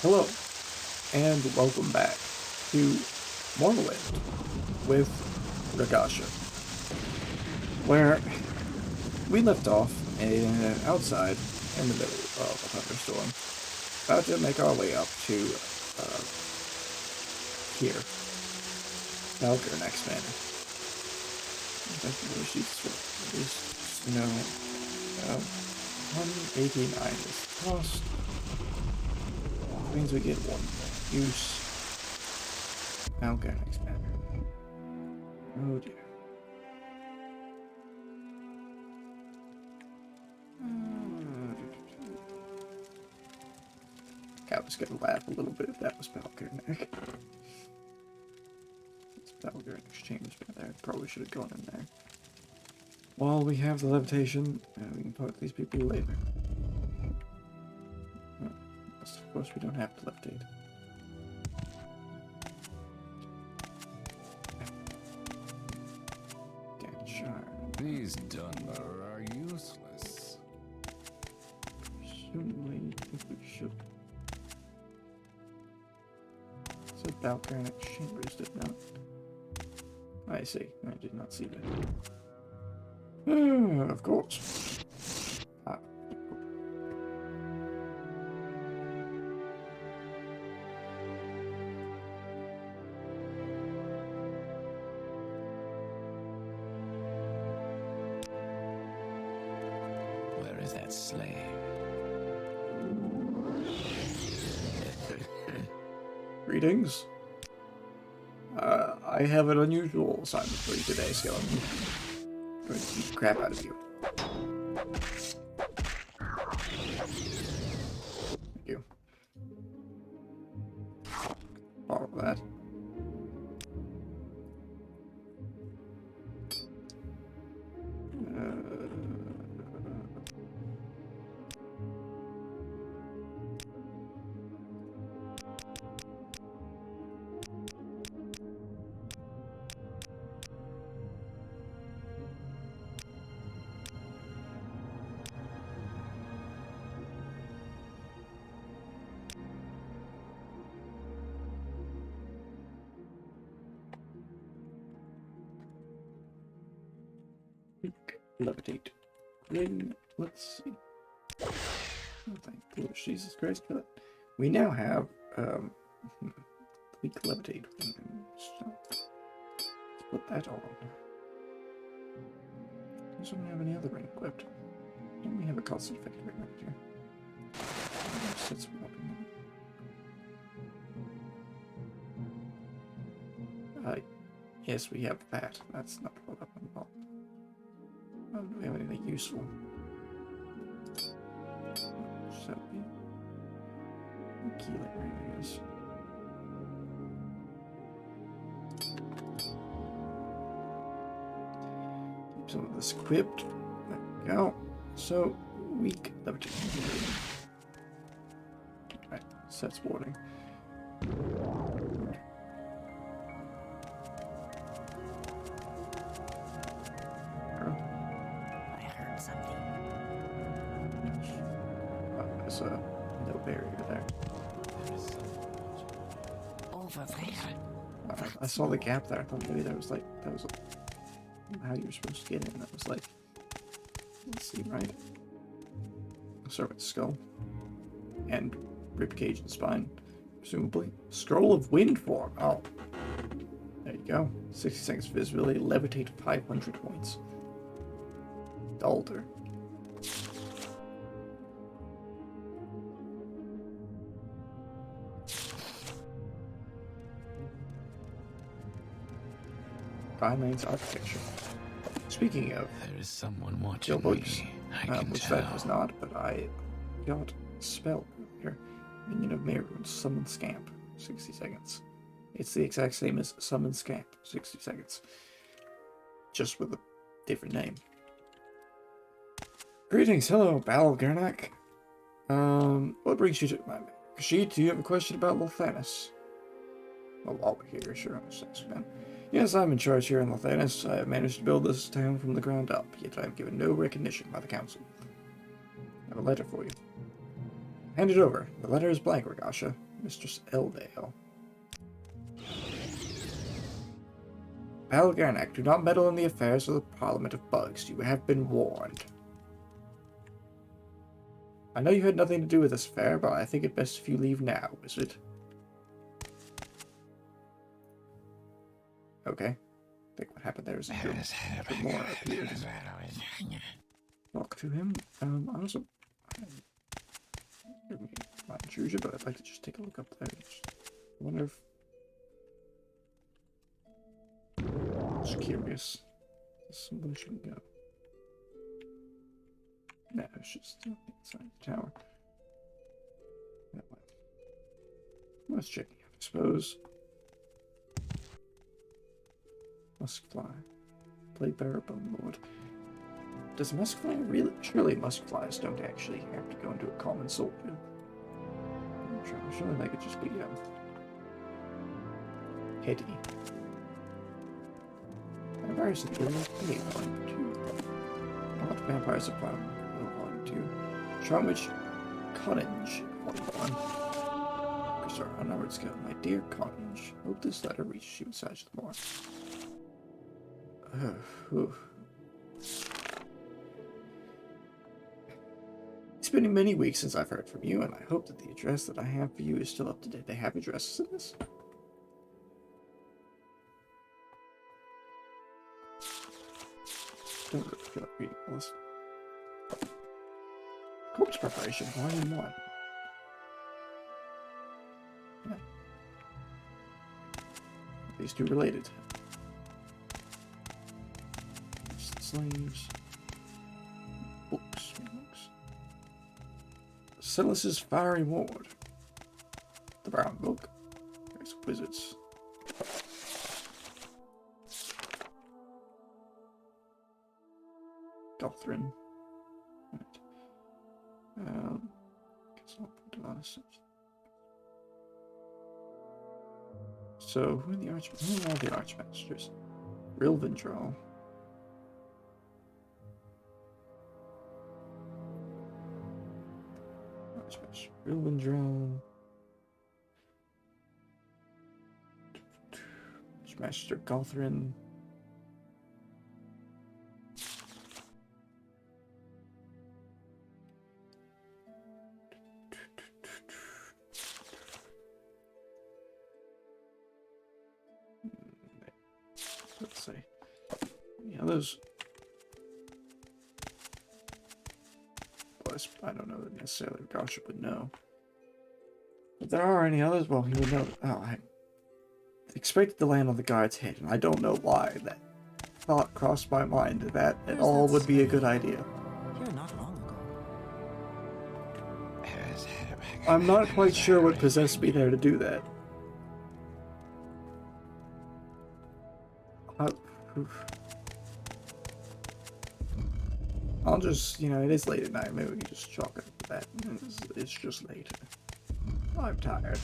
Hello, and welcome back to Morrowind with Ragasha, where we left off outside in the middle of a thunderstorm, about to make our way up to here, Vvardenfell Manor. She's, 189 is cost. Means we get one use. Vvardenfell Manor. Oh dear. I was gonna laugh a little bit if that was Vvardenfell. It's Vvardenfell Exchange right there. Probably should have gone in there. While we have the levitation, we can talk to these people later. Of course, we don't have to levitate. These Dunmer are useless. Shouldn't we? I think we should. So Vvardenfell Chambers did not. I see. I did not see that. Of course. Where is that slave? Greetings. I have an unusual assignment for you today, Skeleton. I'm going to beat the crap out of you. Thank you. All of that. Levitate. Then let's see. Oh, thank goodness, Jesus Christ! But we now have we can levitate. So, let's put that on. Doesn't have any other ring equipped. Don't we have a constant effect ring right here? Sets yes, we have that. That's not what I'm involved. Oh, do we have anything useful? So, key light ring, I guess. Keep some of this equipped. There we go. So, weak levitation. Alright, sets warning. There's no barrier there. I saw the gap there. I thought maybe that was how you were supposed to get in. That was like, let's see, right? I'll start with skull and ribcage and spine, presumably. Scroll of wind form. Oh, there you go. 60 seconds visibility. Levitate 500 points. Alder. Violence architecture. Speaking of, there is someone watching books, me. I can which tell. that was not, but I got a spell here. Minion of Morrowind, Summon Scamp, 60 seconds. It's the exact same as Summon Scamp, 60 seconds. Just with a different name. Greetings, hello, Vvardenfell. What brings you to my sheet? Do you have a question about Lothanis? Well, while we're here, sure, man. Yes, I'm in charge here in Lothanis. I have managed to build this town from the ground up, yet I am given no recognition by the council. I have a letter for you. Hand it over. The letter is blank, Ragasha. Mistress Eldale. Balgarnak, do not meddle in the affairs of the Parliament of Bugs. You have been warned. I know you had nothing to do with this affair, but I think it best if you leave now, wizard. Okay. I think what happened there is a Grimoire appeared. Talk to him. I also... Not intrusion, but I'd like to just take a look up there. I wonder if... Just curious. Someone should go. No, it's just inside the tower. That way. Let's check it out, I suppose. Muskfly. Blade bearer, bone lord. Does muskfly really? Surely muskflies don't actually have to go into a common soldier. I'm sure. Surely they could just be heady. Vampires of the Volume 2. Not Vampires of Volume 2. Charmwitch Cottage Volume 1. Sorry, unnumbered skill. My dear Cottage, hope this letter reaches you in Sage the Moor. It's been many weeks since I've heard from you, and I hope that the address that I have for you is still up to date. They have addresses in this? I don't really feel like reading all this. Corpse Preparation, Volume 1. Yeah. These two related. Slaves. Books. Silas's Fiery Ward. The Brown Book. There's Wizards. Gothrin. Right. Guess I'll put it on a search. So, who are the Archmasters? Rilvendrel. Archmaster Rilvendrel. Archmaster Gothrin. Let's see. Yeah, those. Well, I don't know that necessarily Gossip would know. If there are any others, well, he would know. Oh, I expected to land on the guard's head, and I don't know why that thought crossed my mind that at all would be a good idea. Here not long ago. I'm not quite sure what possessed me there to do that. I'll just, you know, it is late at night. Maybe we can just chalk it up to that. It's just late. I'm tired.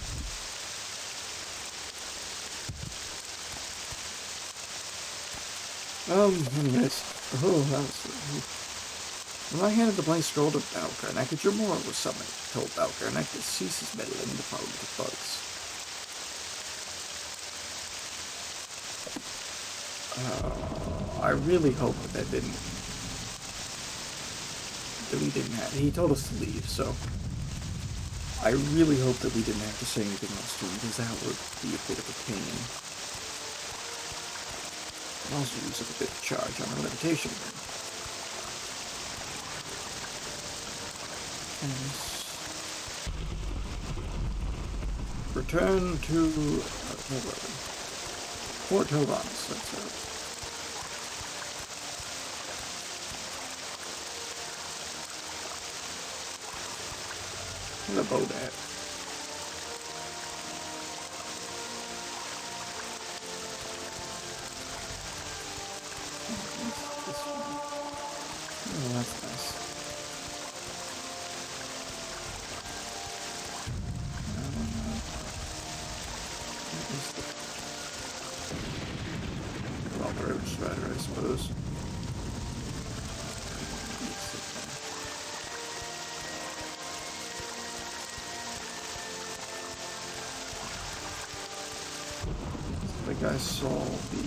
Anyways. Oh, that was... When I handed the blank scroll to Balgarnak, a Grimoire was summoned. Told Balgarnak to cease his meddling in the Parliament of Bugs. I really hope that we didn't have... He told us to leave, so... I really hope that we didn't have to say anything else to him, because that would be a bit of a pain. I'll also use up a bit of charge on our levitation then. Return to... Fort Telvanni, that's right. Where's the boat at? Oh, that's nice. Well, the river strider, I suppose. guys saw the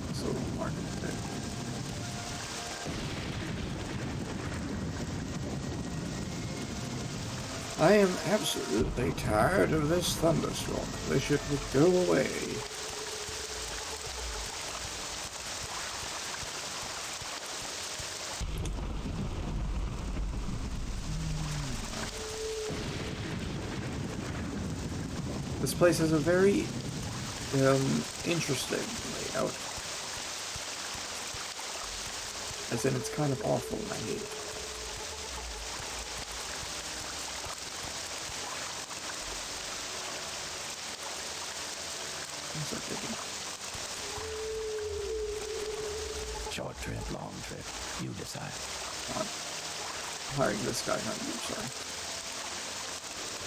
this little market there. I am absolutely tired of this thunderstorm. Wish it would go away. This place has a very interesting layout. As in, it's kind of awful and I hate it. Short trip, long trip. You decide. I'm hiring this guy, not you, sorry.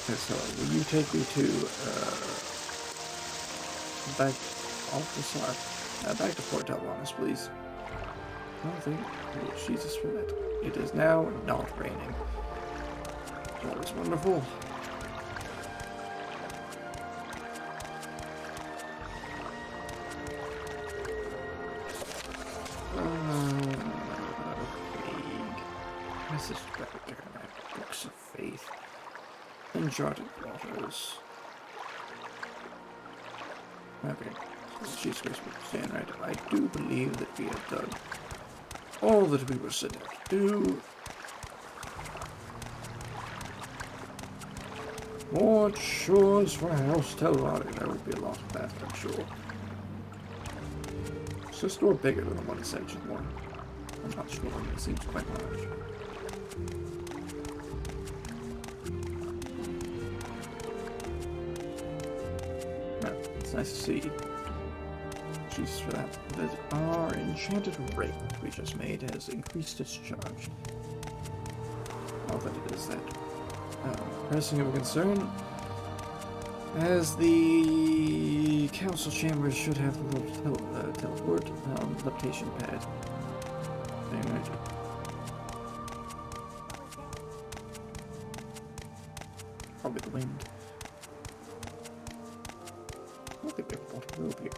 Okay, so, will you take me to, back off the side? Back to Port Telvanni, please. Oh, thank Jesus for that. It is now not raining. That is wonderful. This is better. Books of Faith. Uncharted Waters. Okay. So Jesus Christ, we're saying right. I do believe that we have done all that we were set out to do. More chores for House Telvanni. There would be a lot of that, I'm sure. Is this door bigger than the one in Section 1? I'm not sure. It seems quite large. It's nice to see. Jesus for that. That our enchanted ring we just made has increased its charge. Not that it is that pressing of a concern, as the council chambers should have the little teleport levitation pad. Anyway. Probably the wind. I don't think we have water rope here.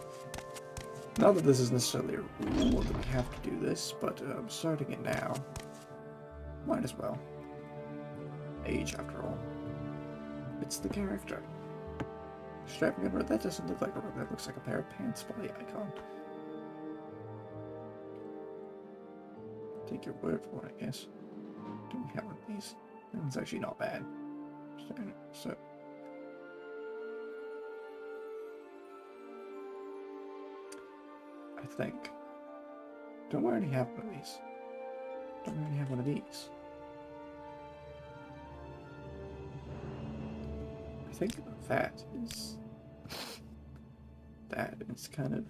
Not that this is necessarily a rule that we have to do this, but starting it now, might as well. Age, after all. It's the character. Strapping it, that doesn't look like a rope, that looks like a pair of pants by the icon. Take your word for it, I guess. Do we have one of these? That one's actually not bad. So. I think. Don't we already have one of these? Don't we already have one of these? I think that is... that is kind of...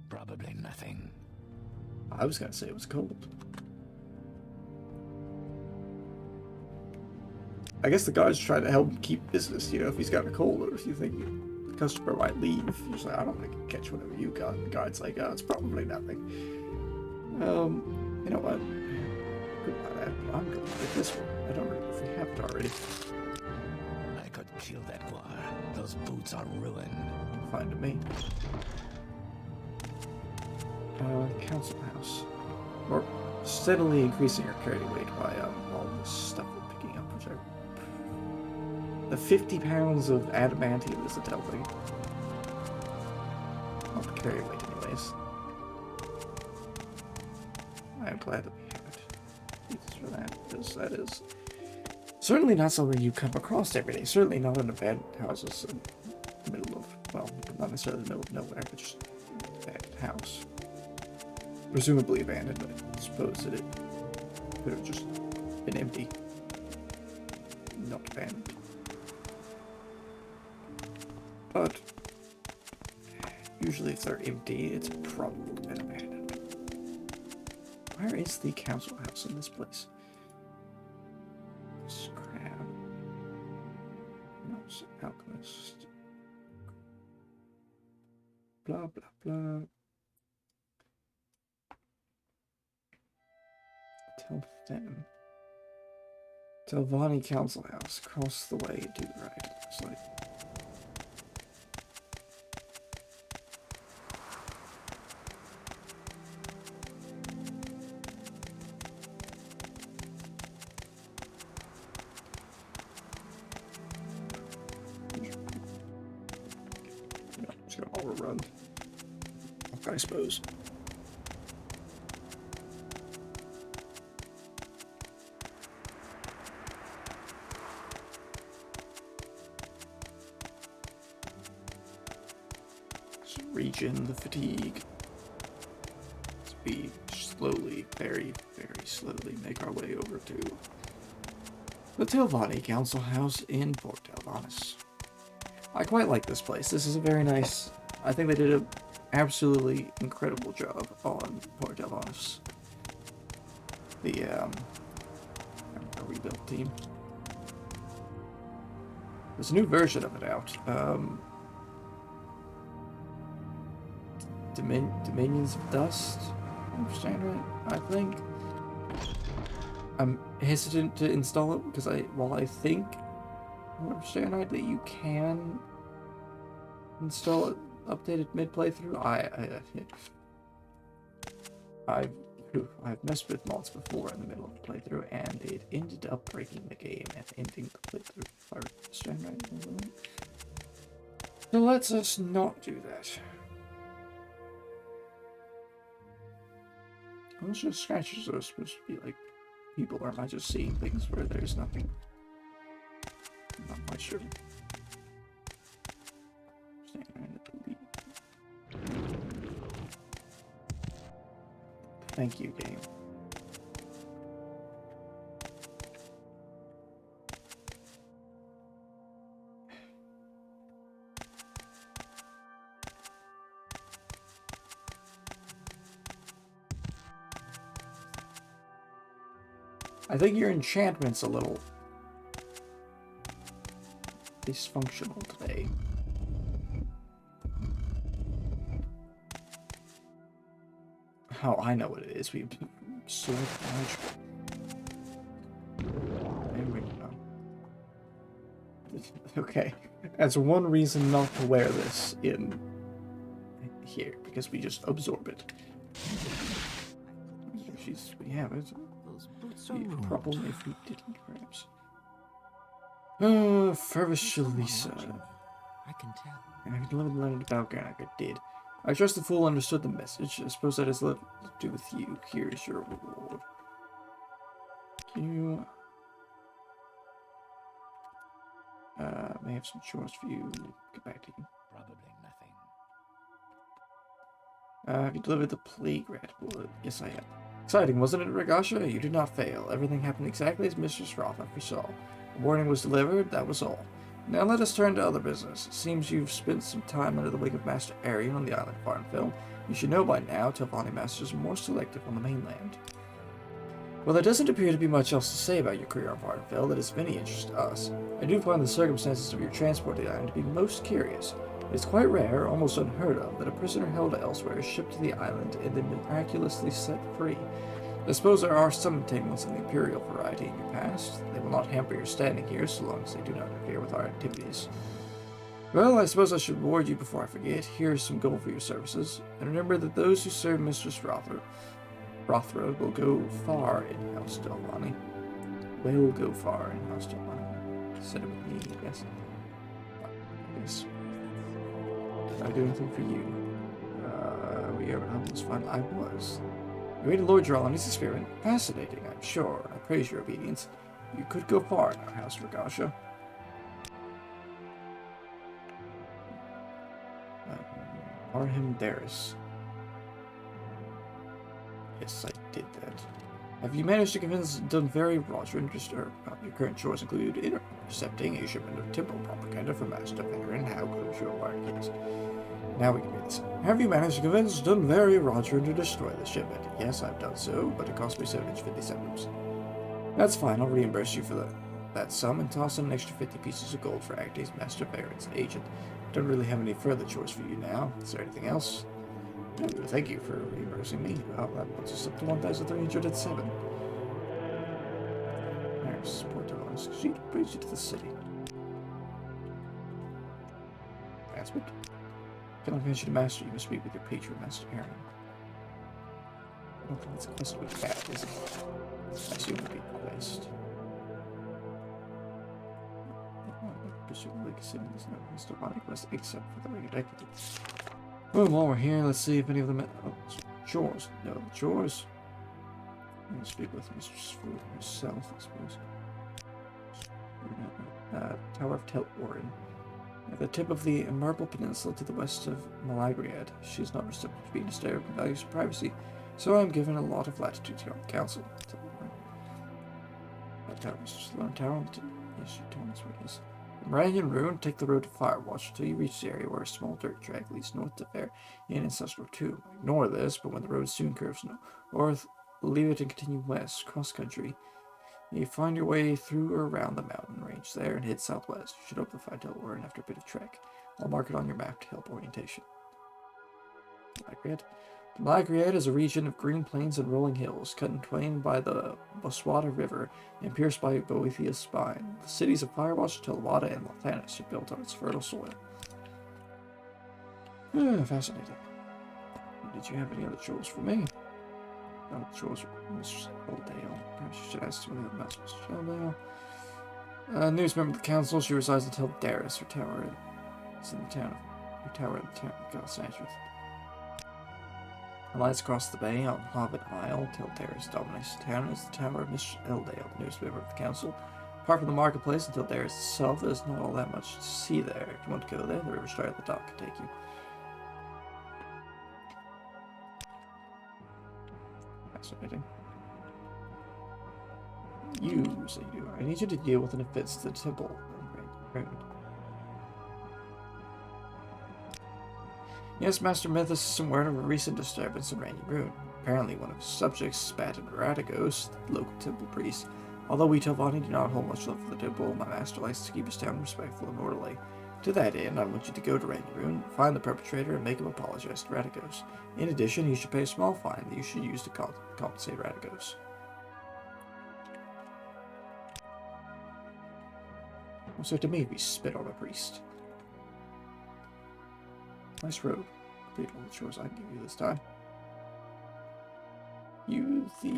Probably nothing. I was gonna say it was cold. I guess the guards try to help him keep business, you know, if he's got a cold, or if you think the customer might leave. You're just like, I don't think I can catch whatever you got. The guard's like, oh, it's probably nothing. You know what? Goodbye, I'm going to get this one. I don't know if we have it already. I could kill that Wrye. Those boots are ruined. Fine to me. Council house. We're steadily increasing our carry weight by all this stuff we're picking up, which are... The 50 pounds of adamantium is the tell thing. Not the carry weight, anyways. I'm glad that we have it. Thanks for that, because that is certainly not something you come across every day. Certainly not in abandoned houses in the middle of, well, not necessarily the middle of nowhere, but just an abandoned house. Presumably abandoned, but I suppose that it could have just been empty. Not abandoned. But usually if they're empty, it's probably been abandoned. Where is the council house in this place? Scrap. No, alchemist. Blah, blah, blah. Tell them. Telvanni Council House, across the way to the right, it looks like. Just gonna overrun. I suppose. Regen the fatigue. As we slowly, very, very slowly make our way over to the Telvanni Council House in Port Telvannis. I quite like this place. This is a very nice. I think they did an absolutely incredible job on Port Telvannis. The Rebuilt team. There's a new version of it out. Dominions of Dust, understand right? I think. I'm hesitant to install it because while I think I understand right that you can install it updated mid playthrough, I've messed with mods before in the middle of the playthrough and it ended up breaking the game and ending the playthrough. If I understand right. So let's us not do that. Those just scratches are supposed to be like people, or am I just seeing things where there's nothing? I'm not quite sure. Thank you, game. I think your enchantment's a little dysfunctional today. How I know what it is. We've sword magical. There we go. Okay. That's one reason not to wear this in here, because we just absorb it. We have it. Be a problem if we didn't, perhaps. Fervous Lisa. I can tell. And I delivered the letter to Balgarnak. I did. I trust the fool understood the message. I suppose that has little to do with you. Here is your reward. You may have some chores for you. Get back to you. Probably nothing. Have you delivered the plague rat bullet? Yes, I have. Exciting, wasn't it, Ragasha? You did not fail. Everything happened exactly as Mistress Rothman foresaw. The warning was delivered, that was all. Now let us turn to other business. It seems you've spent some time under the wing of Master Arian on the island of Vvardenfell. You should know by now, Telvanni masters are more selective on the mainland. Well, there doesn't appear to be much else to say about your career on Vvardenfell that is of any interest to us. I do find the circumstances of your transport to the island to be most curious. It is quite rare, almost unheard of, that a prisoner held elsewhere is shipped to the island and then miraculously set free. I suppose there are some entanglements of the Imperial variety in your past. They will not hamper your standing here so long as they do not interfere with our activities. Well, I suppose I should reward you before I forget. Here is some gold for your services. And remember that those who serve Mistress Rothra will go far in House Telvanni. Will go far in House Telvanni. Said it with me, yes. Yes. Did I do anything for you? Were you ever at Humble's fun? I was. You aided Lord Drellani's experiment. Fascinating, I'm sure. I praise your obedience. You could go far in our house, Ragasha. Arhim Daris. Yes, I did that. Have you managed to convince Dunvery Roger your current chores include intercepting a shipment of temple propaganda from Master Baron? How goes your work? Yes. Now we can do this. Have you managed to convince Dunvery Roger to destroy the shipment? Yes, I've done so, but it cost me 750 settlements. That's fine, I'll reimburse you for that sum and toss in an extra 50 pieces of gold for acting as Master Baron's agent. Don't really have any further chores for you now. Is there anything else? No, thank you for reimbursing me. Well, that puts us up to 1,307. There's Porto. She brings you to the city. Advancement. If you'll advance you to master, you must speak with your patron, Master Aaron. I don't think it's a quest with a cat, is it? I assume it would be a quest. Presumably, considering there's no Telvanni quest except for the regular activities. Well, while we're here, let's see if any of them. Oh, chores. No, chores. I'm going to speak with Mistress Food herself, I suppose. Tower of Telvanni. At the tip of the Marble Peninsula to the west of Malagriad, she is not receptive to being disturbed and values privacy, so I am given a lot of latitude here on the council. That tower is Lone Tower. Yes, she told us where it is. From Ranyan Ruin, take the road to Firewatch until you reach the area where a small dirt track leads north to Fair in Ancestral 2. Ignore this, but when the road soon curves north, leave it and continue west, cross country. You find your way through or around the mountain range there and head southwest. You should open the Fidel Warren after a bit of trek. I'll mark it on your map to help orientation. Malagriad. Malagriad is a region of green plains and rolling hills, cut in twain by the Boswada River and pierced by Boethia's spine. The cities of Firewatch, Telvanni, and Lathanis are built on its fertile soil. Fascinating. Did you have any other chores for me? No, chores for Mr. Eldale. Perhaps you should ask somebody about Mr. Eldale. News member of the council. She resides in Teldaris. Her tower is in the town of Galsantrith. Lies across the bay on Hobbit Isle. Teldaris dominates the town as the tower of Mr. Eldale, the newest member of the council. Apart from the marketplace and Teldaris itself, there's not all that much to see there. If you want to go there, the river straight at the dock can take you. Fascinating. You say you do. I need you to deal with an offense to the temple. Yes, Master Mythos is some word of a recent disturbance in Ranyan Ruin. Apparently one of his subjects spat at Radagos, the local temple priest. Although we Telvanni do not hold much love for the temple, my master likes to keep his town respectful and orderly. To that end, I want you to go to Ranyan Ruin, find the perpetrator, and make him apologize to Radagos. In addition, he should pay a small fine that you should use to compensate Radagos. So to me, we spit on a priest. Nice robe. Complete all the chores I can give you this time. You the...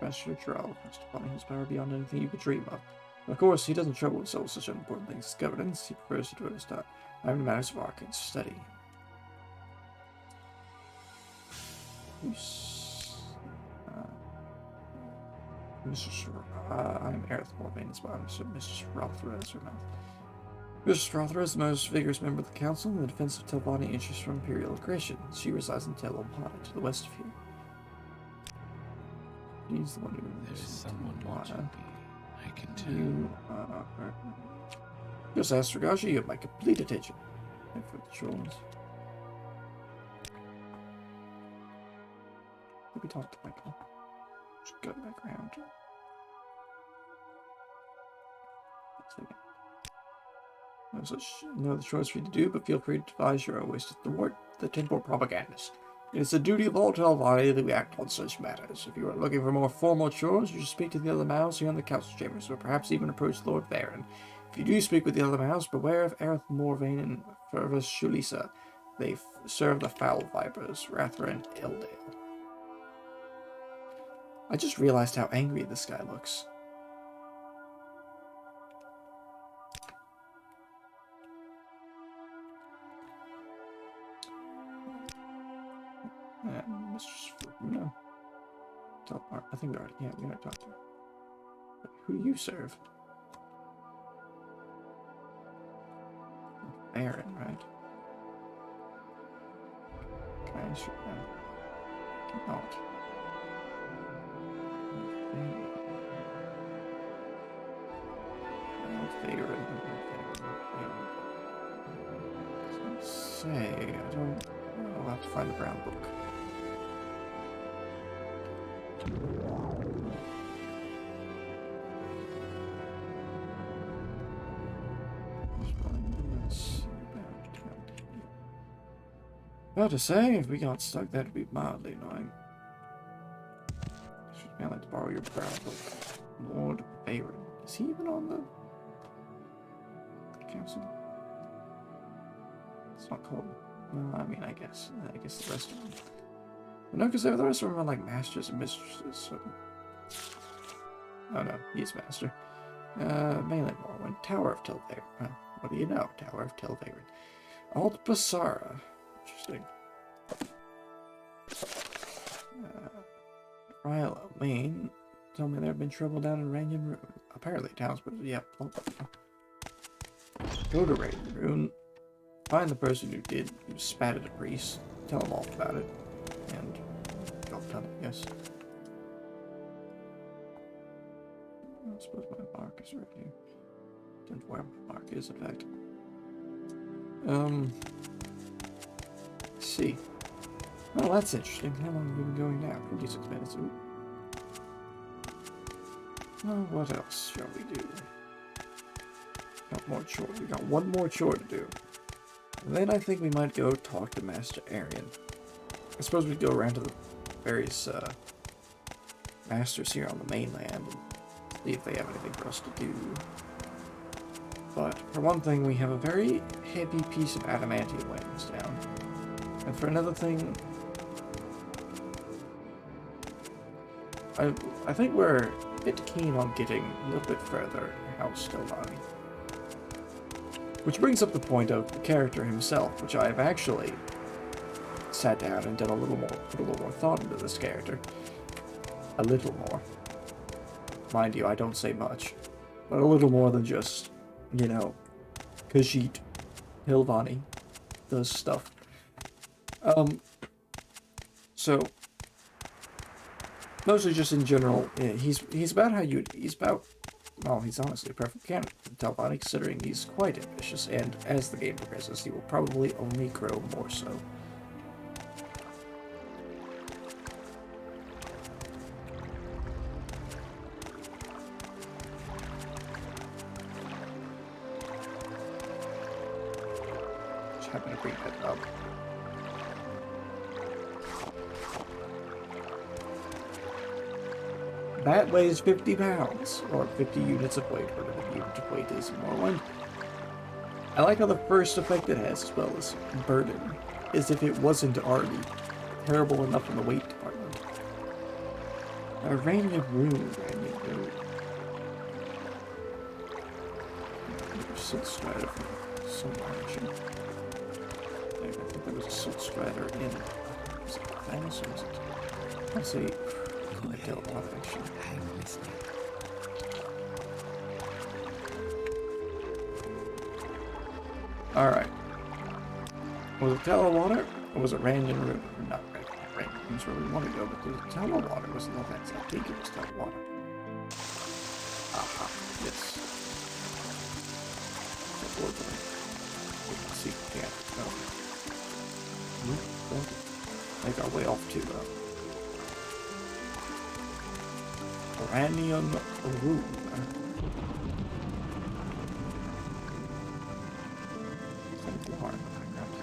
Master Drow. Master Bonnie has power beyond anything you could dream of. Of course, he doesn't trouble himself with such unimportant things as governance. He prefers to devote his time to matters of arcane study. I'm Aerith Morvain, as well. Mrs. Rothra is her mouth. Mrs. Rothra is the most vigorous member of the council in the defense of Telvanni interests from imperial aggression. She resides in Telvanni, to the west of here. He's the one who There's someone watching me. I can tell. You, just ask Ragashi, you have my complete attention. And for the trolls. Let me talk to Michael. Just go back around. No other choice for you to do, but feel free to devise your own ways to thwart the temple propagandists. It is the duty of all Telvanni that we act on such matters. If you are looking for more formal chores, you should speak to the other mouths here in the council chambers, or perhaps even approach Lord Varen. If you do speak with the other mouths, beware of Aerith Morvain and Fervus Shulisa. They serve the foul vipers, Rathra and Eldale. I just realized how angry this guy looks. No. I think we already, yeah, we already talked to her. But who do you serve? Baron, right? Can I answer that? Cannot. Say, I don't. I'll have to find the brown book. About to say, if we got stuck, that'd be mildly annoying. I'd like to borrow your brow book. Lord Vvardenfell. Is he even on the council? It's not called. Well, I mean, I guess the rest of them. But no, because the rest of them are like masters and mistresses. So. Oh no, he's master. Melee Morrowind. Tower of Telvanni. Well, what do you know? Tower of Telvanni. Alt Basara. Interesting. Ryle Main told me there had been trouble down in Ranyan Rune. Apparently, townspeople. Yeah. Go to Ranyan Rune. Find the person who spat at a priest. Tell him all about it. And job done, I guess. I suppose my mark is right here. Don't know where my mark is, in fact. Let's see. Well, that's interesting. How long have we been going now? 26 minutes. Ooh. Well, what else shall we do? Got more chore. We got one more chore to do. And then I think we might go talk to Master Arian. I suppose we'd go around to the various masters here on the mainland and see if they have anything for us to do. But for one thing, we have a very heavy piece of adamantium weighing us down. And for another thing, I think we're a bit keen on getting a little bit further House Telvanni. Which brings up the point of the character himself, which I have actually sat down and done put a little more thought into this character. A little more. Mind you, I don't say much. But a little more than just, you know, Khajiit Telvanni does stuff. So mostly just in general, yeah, he's about how well, he's honestly a perfect candidate for Telvanni, considering he's quite ambitious, and as the game progresses, he will probably only grow more so. Just happen to bring that up. That weighs 50 pounds, or 50 units of weight, whatever the unit of weight is in Morrowind. I like how the first effect it has, as well as burden, is if it wasn't already terrible enough in the weight department. Ranyan Rune. Silt Strider from some action. I think there was a Silt Strider in. Was it Venice or was it? Let's see. I tell a lot of action. I'm listening. Alright. Was it Telvanni or was it Ranyan Rune? Not Ranyan Rune's where we want to go, but the Telvanni was the one that's, I think it was Telvanni. Aha, yes. Let's see, yeah, no. Make our way off to Ranyan Rune.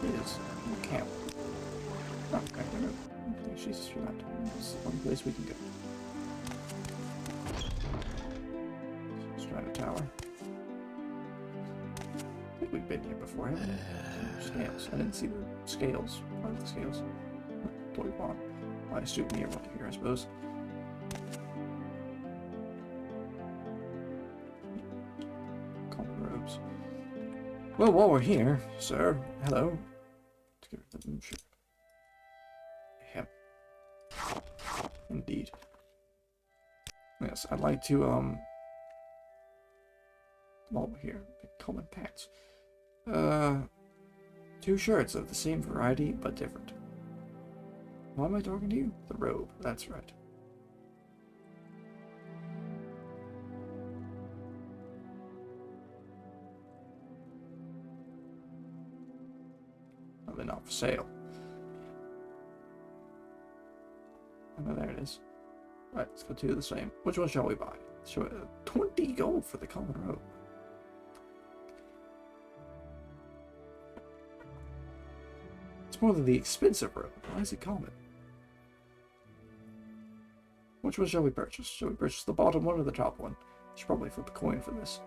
Is camp. Okay, she's not. It's the only place we can go. Strata Tower. I think we've been here before, haven't we? Scales. I didn't see the scales. Part of the scales. What we want. Well, I assume near one here, I suppose. Common robes. Well, while we're here, sir, hello. Let's give it the moonship. Yep. Indeed. Yes, I'd like to, while we're here, common pants. 2 shirts of the same variety, but different. Why am I talking to you? The robe, that's right. They're not for sale. Oh, there it is. Right, let's go to the same. Which one shall we buy? So, 20 gold for the common robe. It's more than the expensive robe. Why is it common? which one shall we purchase? Shall we purchase the bottom one or the top one? Should probably flip a coin for this.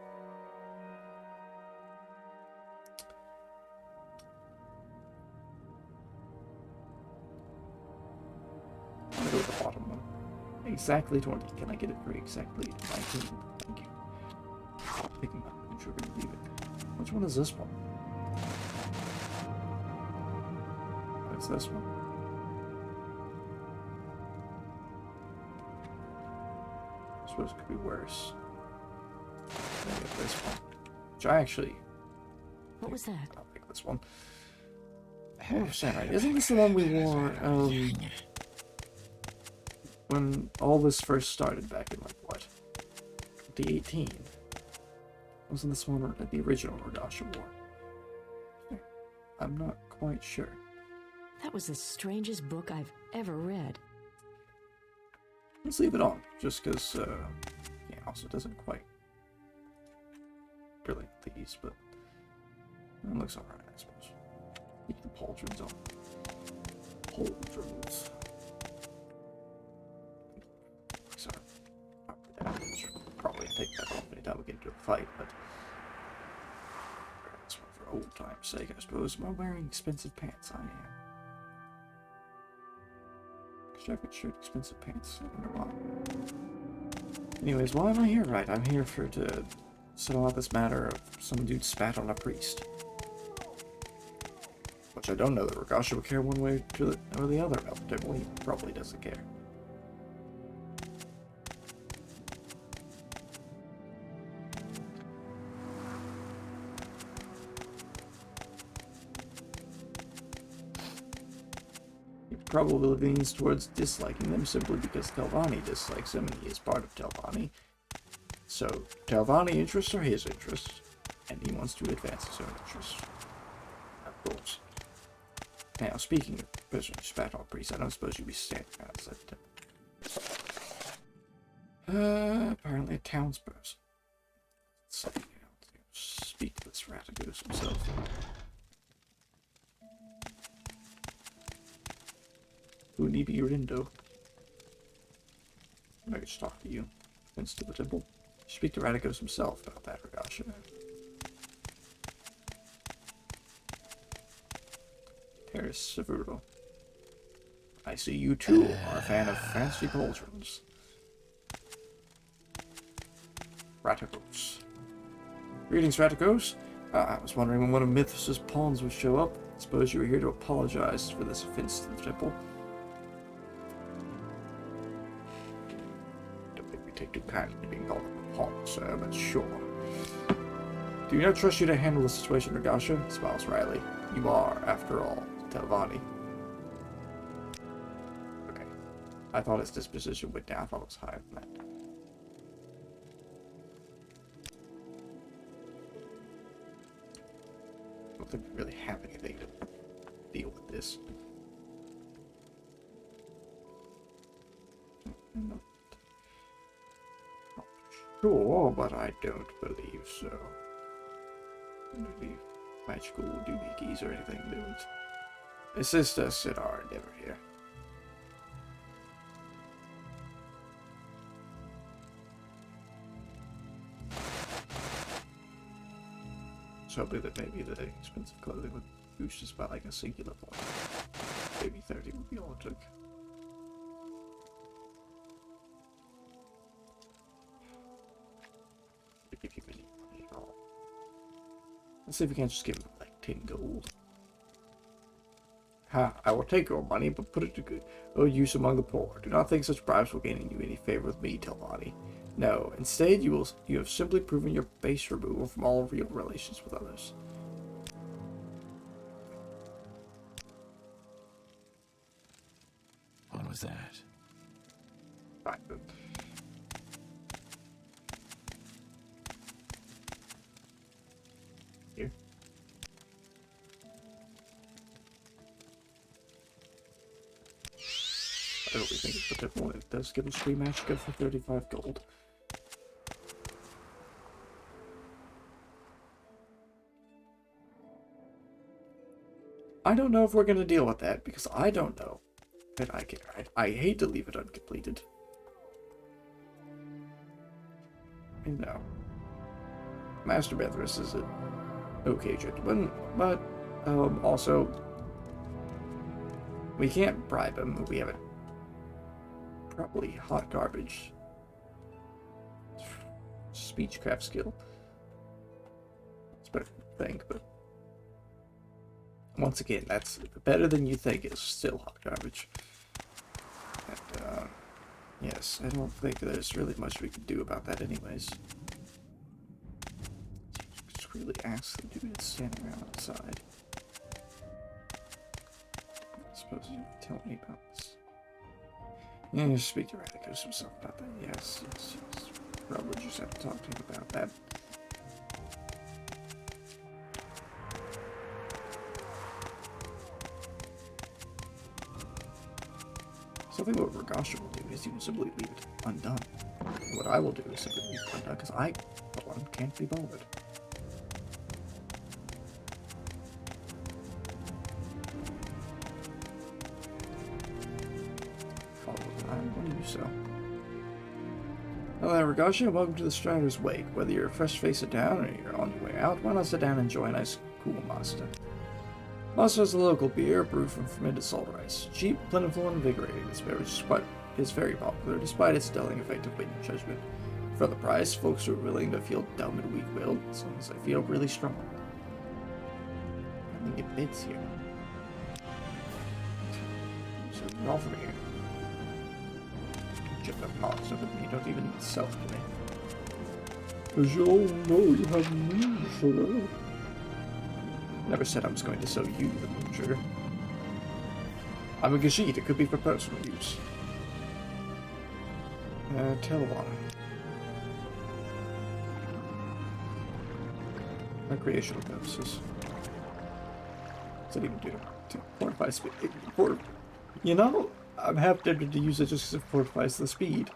I'm gonna go with the bottom one. Exactly 20. Can I get it for exactly 19? Thank you. Picking up. I'm sure we're gonna leave it. Which one is this one? What's this one? I suppose it could be worse. Maybe this one. Which I actually... What was that? I'll pick this one. Oh, right. Isn't this the one we wore, when all this first started back in, like, what? 2018? Wasn't this one the original Regasha wore? I'm not quite sure. That was the strangest book I've ever read. Let's leave it on, just because, yeah, also doesn't quite relate to these, but it looks alright, I suppose. Keep the pauldrons on. Pauldrons. Sorry. Probably take that off anytime we get into a fight, but this one for old time's sake, I suppose. Am I wearing expensive pants? I am. Jacket, shirt, expensive pants. I wonder why. Anyways, why am I here? Right, I'm here to settle out this matter of some dude spat on a priest. Which I don't know that Regasha would care one way or the other about. He probably doesn't care. Probably leans towards disliking them simply because Telvanni dislikes him and he is part of Telvanni. So, Telvanni interests are his interests, and he wants to advance his own interests. Of course. Now, speaking of person who spat on priest, I don't suppose you'd be standing outside the temple. Apparently a townsperson. So, speak to this Ratigos himself. Unibi Rindo. I could just talk to you. Fence to the temple. Speak to Ratigos himself about that, Regasha. Terrace Severo. I see you too are a fan of fancy pauldrons. Ratigos. Greetings, Ratigos. I was wondering when one of Mythos' pawns would show up. I suppose you were here to apologize for this offense to the temple. Take too kindly to being called a pawn, sir, but sure. Do you not trust you to handle the situation, Regasha? Smiles Riley. You are, after all, Telvanni. Okay. I thought his disposition went down. I thought it was higher than that. I don't think we really have anything to deal with this. No. Sure, but I don't believe so. Any magical doohickeys or anything that would assist us in our endeavor here. So hopefully that maybe the expensive clothing would boost us by like a singular point. Maybe 30 would be all it took. Give you any money at all. Let's see if we can't just give him like 10 gold. Ha, I will take your money, but put it to good use among the poor. Do not think such bribes will gain you any favor with me, Telvanni. No, instead you have simply proven your base removal from all real relations with others. What was that? Fine, but here. I don't really think it's the typical. It does give us free match good for 35 gold. I don't know if we're going to deal with that, because I don't know that I care. I hate to leave it uncompleted. you know, Master Bethris is an okay gentleman, but also we can't bribe him. We haven't probably hot garbage speechcraft skill. It's better to think, but once again, that's better than you think. It's still hot garbage. And yes, I don't think there's really much we can do about that anyways. Just really ask the dude that's standing around outside. I suppose you can tell me about this. Yeah, you speak to Radicus himself about that. Yes. Probably just have to talk to him about that. Something what Ragasha will do is he will simply leave it undone. What I will do is simply leave it undone because I, for one, can't be bothered. Follow the line, what do you sell? Hello there, Ragasha, welcome to the Strider's Wake. Whether you're fresh faced down or you're on your way out, why not sit down and enjoy a nice, cool Masta? Masta is a local beer brewed from fermented salt rice. Cheap, plentiful, and invigorating, this beverage is very popular despite its dulling effect of weight and judgment. For the price, folks are willing to feel dumb and weak-willed as long as they feel really strong. I think it bids here. So you're all from here. Chip up Masta, but you don't even sell it to me. As you all know, you have moon sugar. Never said I was going to sell you the moon sugar. I'm a Gajit, it could be for personal use. Telvanni. Recreational purposes. What's that even do? To fortify speed. You know, I'm half tempted to use it just because it fortifies the speed.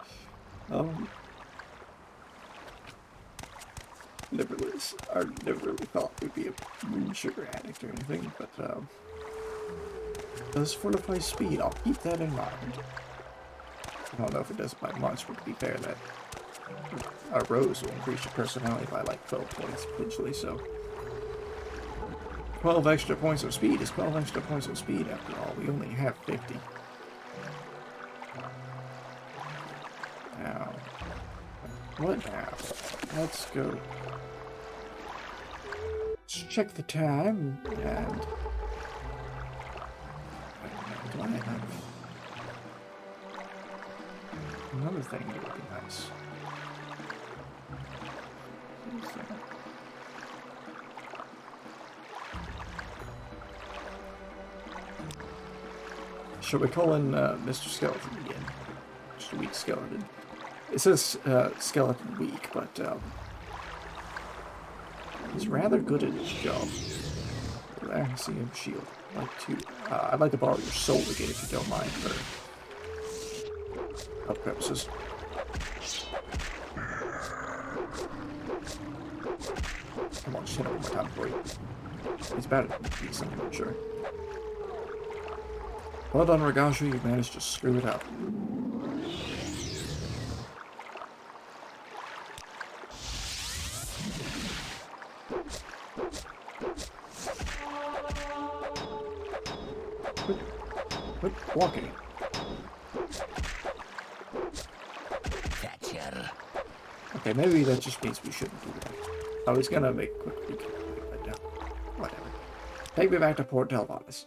Never really thought we'd be a moon sugar addict or anything, but does fortify speed. I'll keep that in mind. I don't know if it does by much, but to be fair, that our rose will increase your personality by like 12 points potentially. So 12 extra points of speed is 12 extra points of speed. After all, we only have 50. Now, what now? Let's go. Let's check the time, and do I have another thing that would be nice? What is that? Shall we call in Mr. Skeleton again? Just a weak skeleton. It says skeleton weak, but he's rather good at his job. I see him shield. I'd like to borrow your soul again if you don't mind for health purposes. Come on, just hit him one more time for you. He's bad at something, I'm sure. Well done, Ragasha, you managed to screw it up. Quit walking. Thatcher. Okay, maybe that just means we shouldn't do that. I was gonna make a quick recap, but no. Whatever. Take me back to Port Telvanni.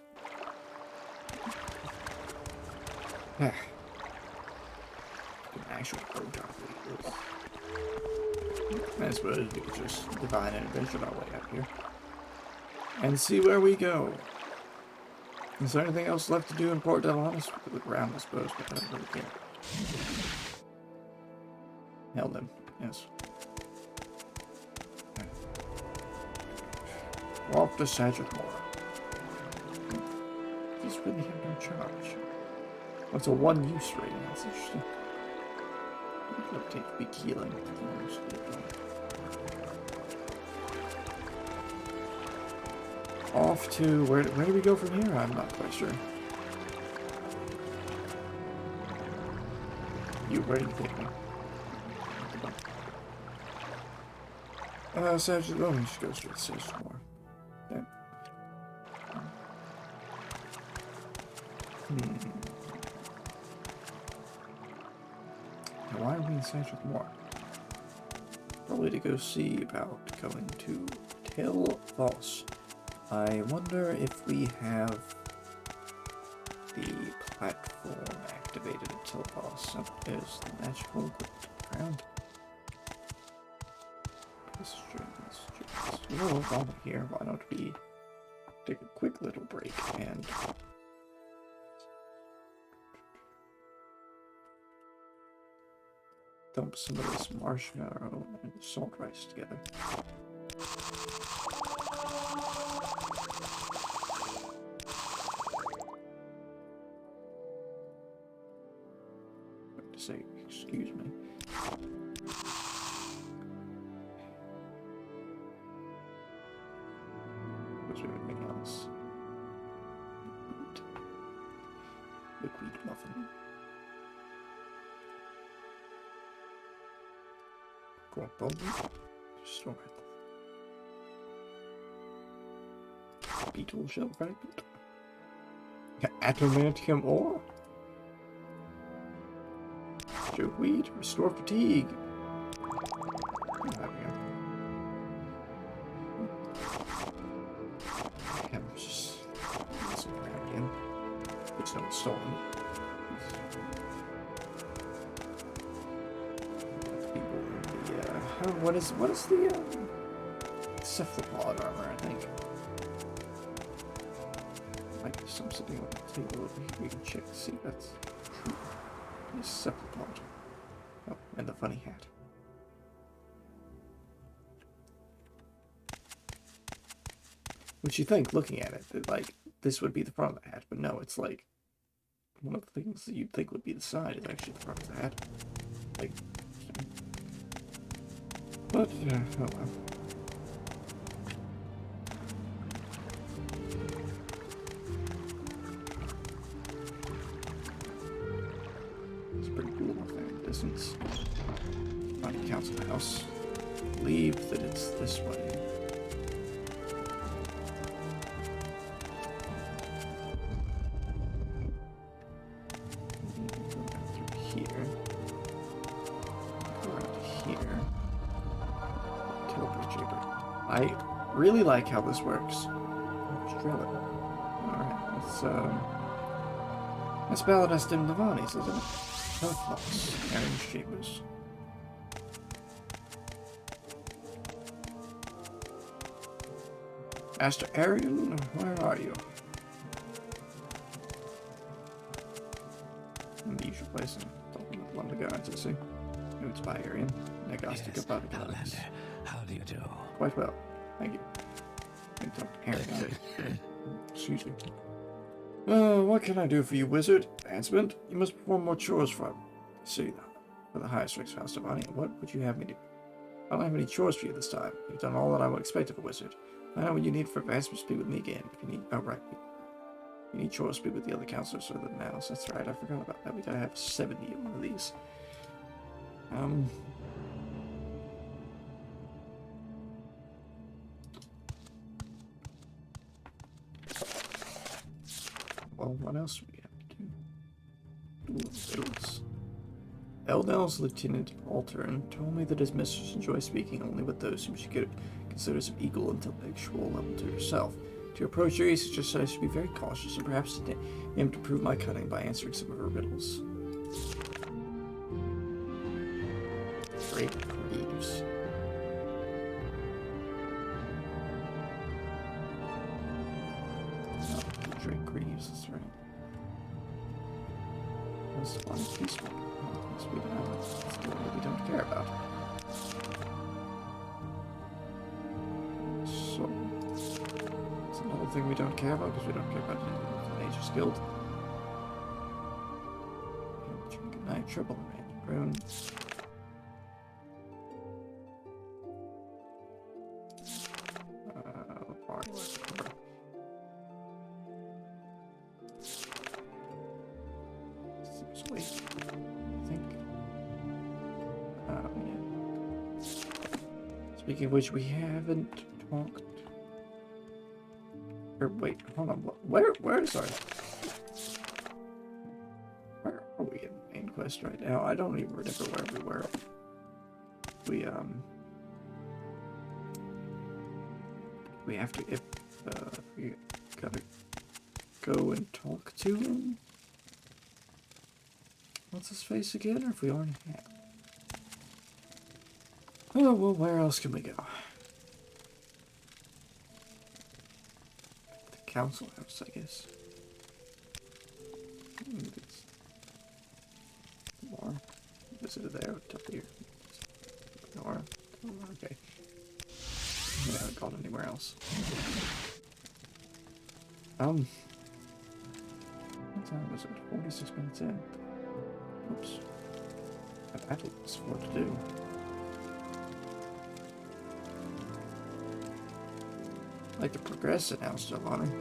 An actual road job. I suppose we could just divine and adventure our way out here. And see where we go. Is there anything else left to do in Port Telvanni? We could look around, I suppose, but I don't really care. Held him, yes. We're off to Sadric Moor. These really have no charge. What's a one-use rating? That's interesting. It'll take big healing. Off to where do we go from here? I'm not quite sure. Where do you take me? Sergeant, oh, we should go straight to Sergeant Moore. Okay. Now, why are we in Sergeant Moore? Probably to go see about going to Telvanni. I wonder if we have the platform activated at Telvanni. Oh, there's the magical ground. Well, while we're here, why don't we take a quick little break and dump some of this marshmallow and salt rice together. I have to say, excuse me. Was there anything else? Liquid muffin. Store it. Beetle shell fragment. Adamantium ore. Wheat. Restore fatigue. Again. It's not stolen. What is the cephalopod armor? I think might be some sitting on the table over here. We can check to see if that's true. This cephalopod. Oh, and the funny hat. Which you think, looking at it, that like this would be the front of the hat, but no, it's like one of the things that you'd think would be the side is actually the front of the hat. Like. But, oh well. It's pretty cool up there in the distance. Find the council house. I believe that it's this way. Go down through here. Go around to here. I really like how this works. Australia. Alright, that's Baladest and Telvanni's, isn't it? Telvanni. Aaron Chambers. Master Arian, where are you? In the usual place in London Guards, I see. It's by Arian. Negasti Gabata Guards. How do you do? Quite well, thank you. I can talk to Arian. Excuse me. What can I do for you, wizard? Advancement? You must perform more chores for the highest ranks of House Telvanni. What would you have me do? I don't have any chores for you this time. You've done all that I would expect of a wizard. Find out what you need for advancement. Speak with me again. If you need, oh right, you need chores. Speak with the other counselors for the mouse. That's right. I forgot about that. We gotta have 70 of one of these. Well, what else do we have to do? Eldell's Lieutenant Altern told me that his mistress enjoys speaking only with those whom she considers of equal intellectual level to herself. To approach her, he suggests I should be very cautious and perhaps aim to prove my cunning by answering some of her riddles. Great Greaves. Oh, Drake Greaves, that's right. That's one peaceful. That's what we don't care about. So, it's another thing we don't care about because we don't care about the Nature's Guild. Good night, Triple and Rune. Speaking of which, we haven't talked. Or wait, hold on. Where is our? Where are we in main quest right now? I don't even remember where we were. We have to we gotta go and talk to him. What's his face again? Or if we already have. Oh well, where else can we go? The council house, I guess. More. Visited there, up here. Nora. Okay. I haven't gone anywhere else. What time was it? 46 minutes in. Oops. I've had lots more to do. I'd like to progress in House Telvanni.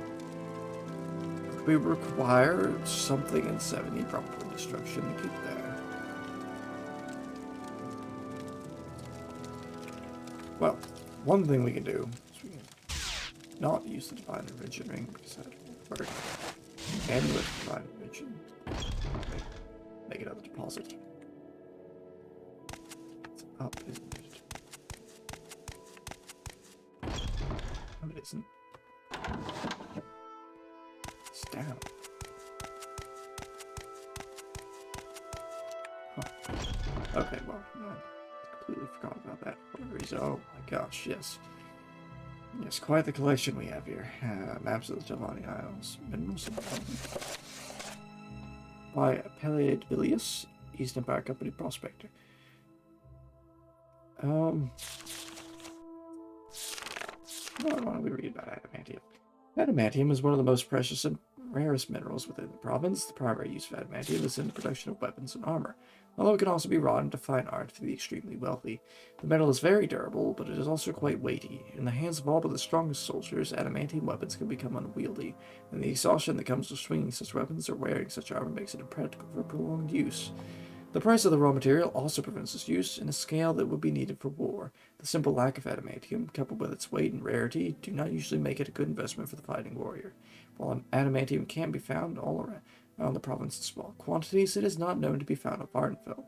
We require something in 70, probably destruction, to keep there. Well, one thing we can do is we can not use the Divine Invention ring because that won't work. And with the Divine Invention, make another deposit. It's up, isn't it? No, it isn't. It's down. Huh. Okay, well, I completely forgot about that. Whatever reason. Oh my gosh, yes. Yes, quite the collection we have here. Maps of the Telvanni Isles. Minerals by Palladius, East Empire Company Prospector. Why don't we read about adamantium? Adamantium is one of the most precious and rarest minerals within the province. The primary use of adamantium is in the production of weapons and armor, although it can also be wrought into fine art for the extremely wealthy. The metal is very durable, but it is also quite weighty. In the hands of all but the strongest soldiers, adamantium weapons can become unwieldy, and the exhaustion that comes with swinging such weapons or wearing such armor makes it impractical for prolonged use. The price of the raw material also prevents its use in a scale that would be needed for war. The simple lack of adamantium, coupled with its weight and rarity, do not usually make it a good investment for the fighting warrior. While adamantium can be found all around the province in small quantities, it is not known to be found at Vvardenfell.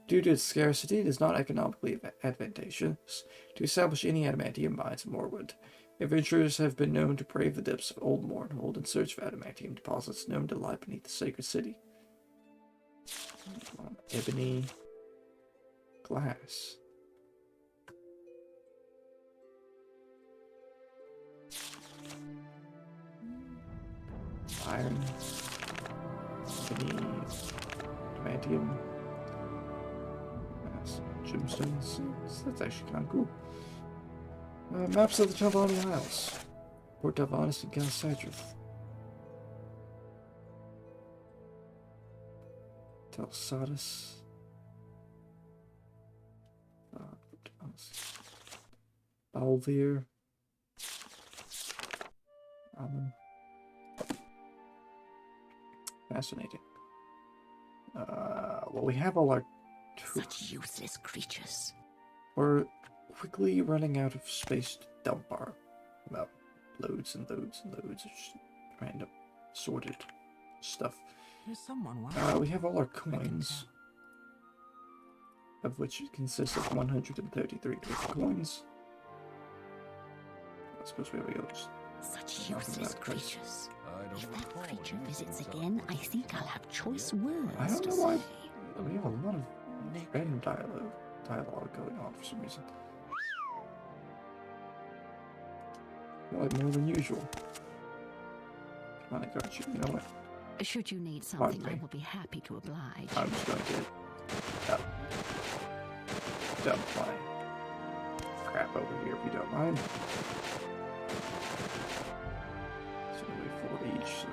Due to its scarcity, it is not economically advantageous to establish any adamantium mines in Morrowind. Adventurers have been known to brave the depths of Old Mournhold in search of adamantium deposits known to lie beneath the sacred city. Ebony glass. Iron. Ebony. Adamantium. Gemstones. That's actually kind of cool. Maps of the Telvanni Isles. Port Telvannis and Galsadrith. Telsadis. Balvir. Fascinating. Well, we have all our... Such useless creatures. We're quickly running out of space to dump our loads and loads and loads of just random sorted stuff. There's someone we have all our coins, of which it consists of 133 coins. I suppose we have the others. Such useless creatures. If that creature visits again, I think I'll have choice words. I don't know why. We have a lot of random dialogue going on for some reason. Like more than usual. Come on, I got you. You know what? Should you need something, I will be happy to oblige. I'm just going to dump my crap over here if you don't mind. It's only 4 each, so.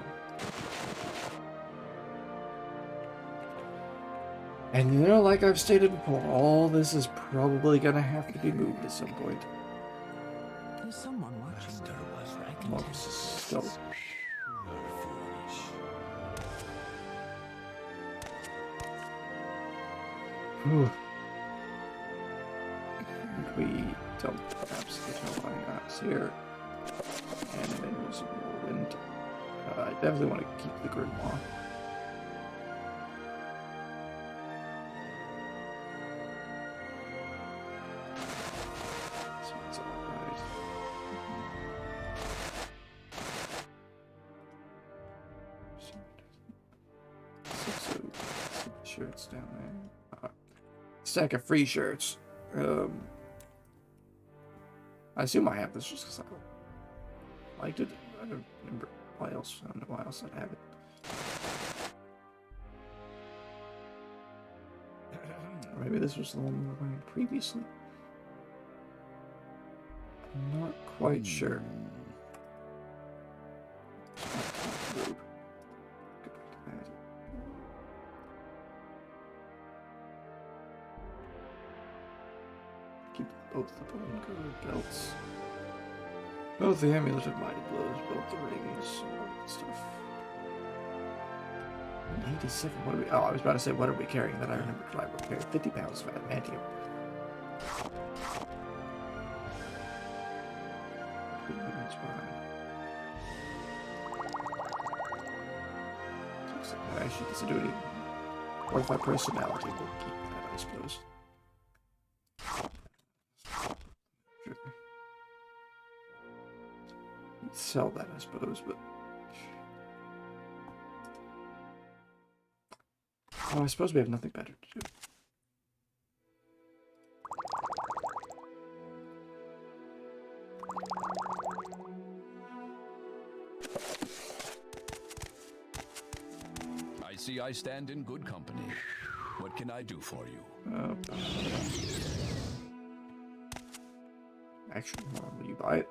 And you know, like I've stated before, all this is probably gonna have to be moved at some point. There's someone watching. Well, this is still. Whew. We Perhaps the Telvanni is here. And there's Morrowind. I definitely want to keep the Grimoire. So it's alright. So, shirts down there. Stack of free shirts. I assume I have this just because I liked it. I don't remember why else. I don't know why else I'd have it. Or maybe this was the one we were wearing previously. I'm not quite sure. Go back to that. Keep both the bone guard belts. Both the amulet of mighty blows, both the rings, all that stuff. 87. What are we? Oh, I was about to say, what are we carrying? That I remember Clive carried 50 pounds of adamantium. Actually, it's a duty. What if my personality will keep that, I suppose? Sure. Sell that, I suppose, but... Oh, I suppose we have nothing better to do. I see I stand in good company. What can I do for you? Actually, will you buy it?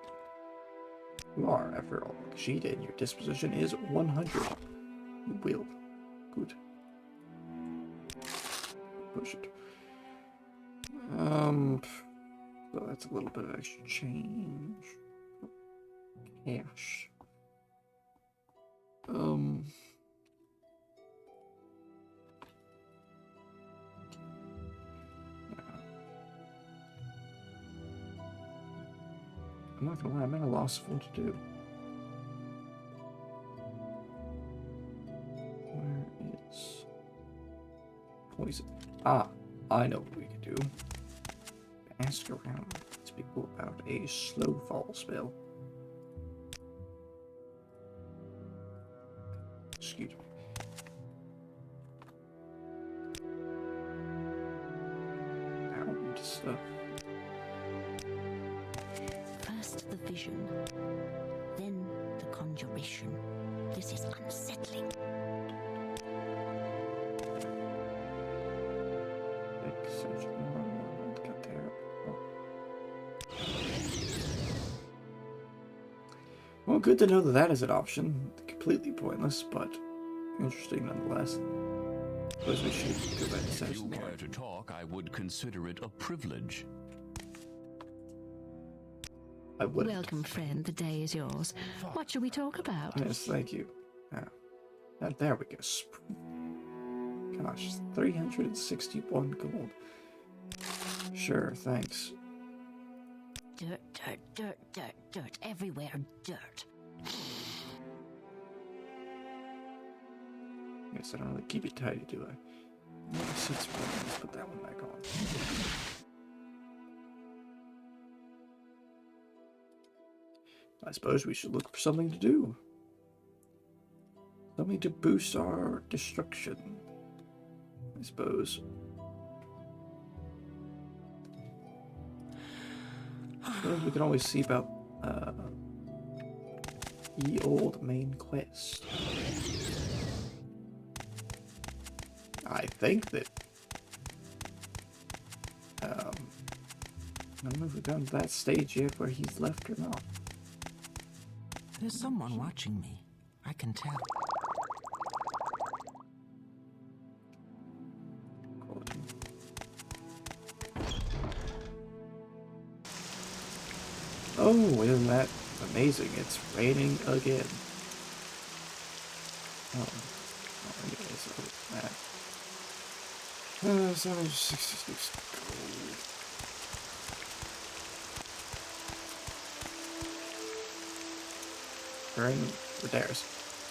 You are, after all, Kashida, and your disposition is 100. You will. Good. Push it. So that's a little bit of extra change. Cash. I'm not gonna lie, I'm at a loss of what to do. Where is poison? Ah, I know what we can do. Ask around to people about a slow fall spell. Excuse me. Pound stuff. First the vision, then the conjuration. This is unsettling. Well, good to know that that is an option. Completely pointless, but interesting nonetheless. Suppose we should go back to If you session there. care to talk, I would consider it a privilege. I would. Welcome, friend. The day is yours. What shall we talk about? Yes, thank you. There we go. Gosh, 361 gold. Sure, thanks. Dirt, dirt, dirt, dirt, dirt. Everywhere, dirt. Guess I don't really keep it tidy, do I? Let's put that one back on. I suppose we should look for something to do. Something to boost our destruction, I suppose. I suppose we can always see about the old main quest. I think that I don't know if we've gotten to that stage yet where he's left or not. There's someone watching me. I can tell. Oh, isn't that amazing? It's raining again. Oh, okay, so that. 766 gold. Hearing Radaris.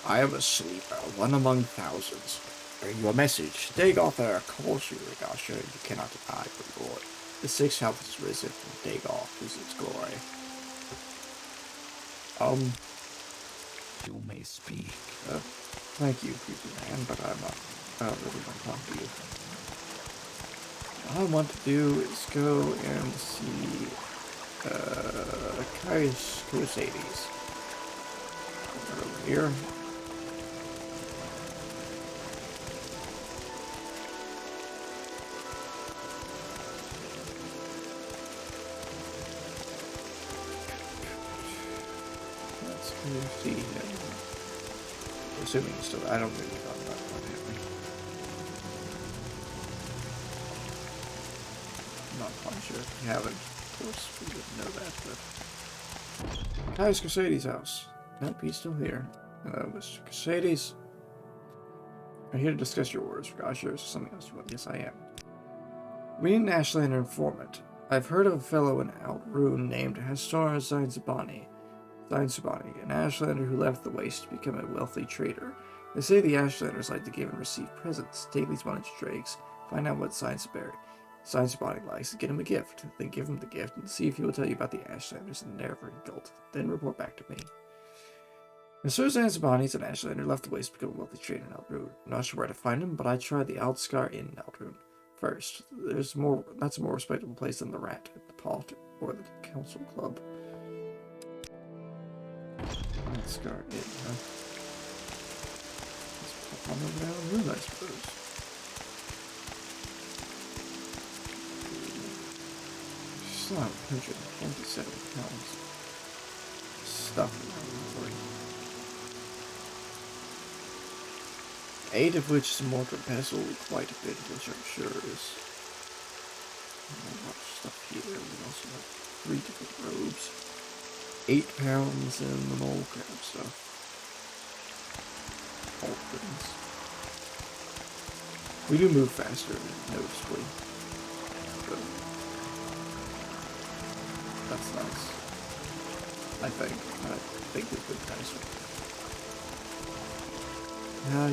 I am a sleeper, one among thousands. Bring you a message. Dagoth calls you, Rigasha. You cannot deny, good lord. The sixth health is risen, and Dagoth is its glory. You may speak. Thank you, creepy man, but I'm not really going to talk to you. All I want to do is go and see Kai's Crusaders. Over here. Let's go see him. Assuming he's still, I don't really know about that. I'm not quite sure if we haven't. Of course, we didn't know that, but... Kai's Crusaders' house. Nope, he's still here. Mr. Crusaders. I'm here to discuss your orders, Rigasha, or something else you want. Yes, I am. We need an Ashlander informant. I've heard of a fellow in Outrune named Hastor Zainzabani, an Ashlander who left the Waste to become a wealthy trader. They say the Ashlanders like to give and receive presents. Take these one-inch dregs, find out what Zainzabani likes, and get him a gift. Then give him the gift and see if he will tell you about the Ashlanders and their rebuilt. Then report back to me. Mr. Zainzabani is an Ashlander left the Waste to become a wealthy trader in Outrune. I'm not sure where to find him, but I tried the Outskar Inn in Outrune first. That's a more respectable place than the Rat, the Pot, or the Council Club. Outskar Inn, huh? Let's pop on over down the room, I suppose. Still have 127 pounds stuff in my inventory. 8 of which is a mortar and pestle, quite a bit, which I'm sure is a lot of stuff here. We also have 3 different robes, 8 pounds, and the mole crab stuff. All things. We do move faster, noticeably. So that's nice. I think it's been nicer.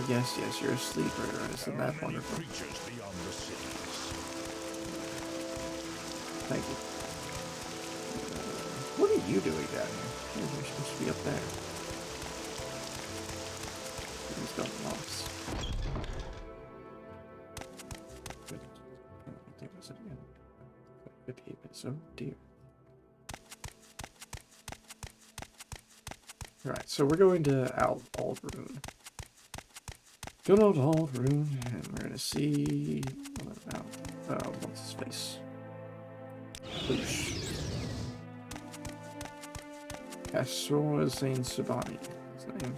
Yes, you're a sleeper. Isn't that wonderful? Thank you. What are you doing down here? You're supposed to be up there. He's got locks. Good. There was it again. 58 minutes. Oh dear. Alright, so we're going to Outrune. Good old Outrune, and we're gonna see what about what's his face? Boosh. Hastor Zainzabani, his name.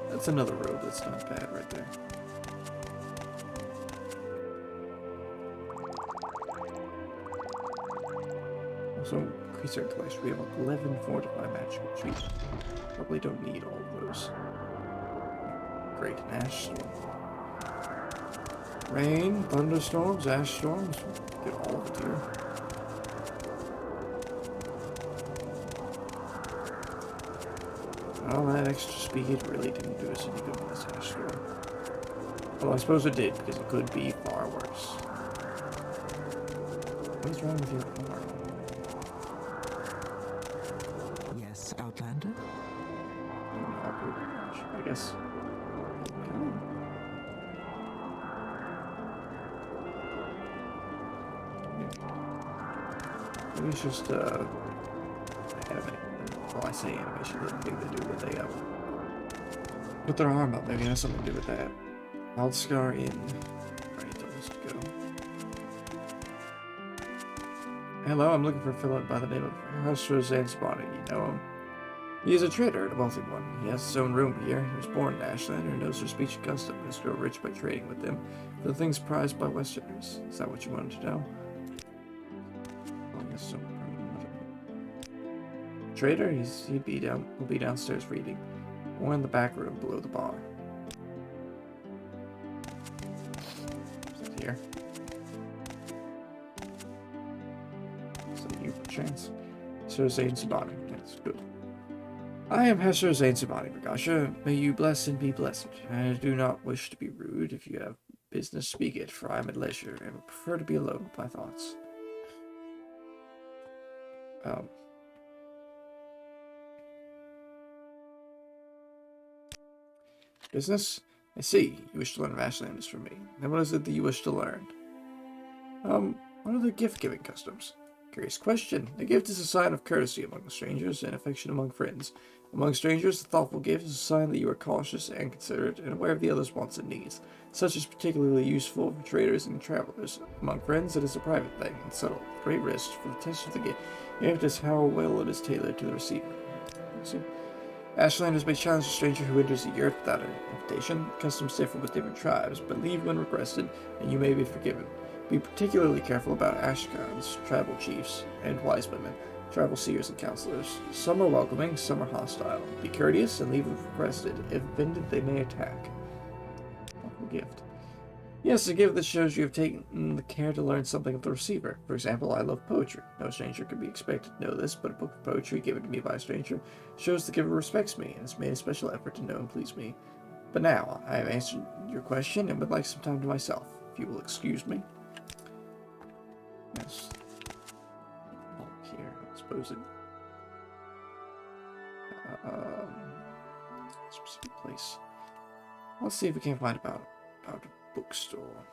That's another road that's not bad right there. Also, increase our collection. We have 11 fortified magical trees. Probably don't need all of those. Great, an ash storm. Rain, thunderstorms, ash storms. Get all of it here. Well, that extra speed really didn't do us any good in this ash storm. Well, I suppose it did, because it could be far worse. What is wrong with your arm? Yes, Outlander? I guess. Maybe it's just animate. Well, I say animation, I think they do what they put their arm up. Maybe it has something to do with that. Outscar in. Right, let's go. Hello, I'm looking for a fellow by the name of Hastor Zainzabani. You know him? He is a trader and a wealthy one. He has his own room here. He was born in Ashland and knows their speech and custom and has grown rich by trading with them for the things prized by Westerners. Is that what you wanted to know? Oh, I guess so. Trader, he'll be downstairs reading, or in the back room below the bar. Is that here? chance. Sir Zane Sabani. That's good. I am Hesher Zane Sabani, Ragasha. May you bless and be blessed. I do not wish to be rude. If you have business, speak it, for I am at leisure, and would prefer to be alone with my thoughts. Business? I see. You wish to learn of Ashlanders from me. Then what is it that you wish to learn? What are the gift-giving customs? Curious question. A gift is a sign of courtesy among the strangers and affection among friends. Among strangers, a thoughtful gift is a sign that you are cautious and considerate and aware of the other's wants and needs. Such is particularly useful for traders and travelers. Among friends, it is a private thing and subtle. Great risk, for the test of the gift is how well it is tailored to the receiver. Ashlanders may challenge a stranger who enters the yurt without an invitation. Customs differ with different tribes, but leave when requested, and you may be forgiven. Be particularly careful about Ashkans, tribal chiefs, and wise women, tribal seers and counselors. Some are welcoming, some are hostile. Be courteous and leave if requested. If offended, they may attack. Thoughtful gift. Yes, a gift that shows you have taken the care to learn something of the receiver. For example, I love poetry. No stranger could be expected to know this, but a book of poetry given to me by a stranger shows the giver respects me and has made a special effort to know and please me. But now, I have answered your question and would like some time to myself, if you will excuse me. Yes. Here, I suppose it. Specific place. Let's see if we can find about a bookstore.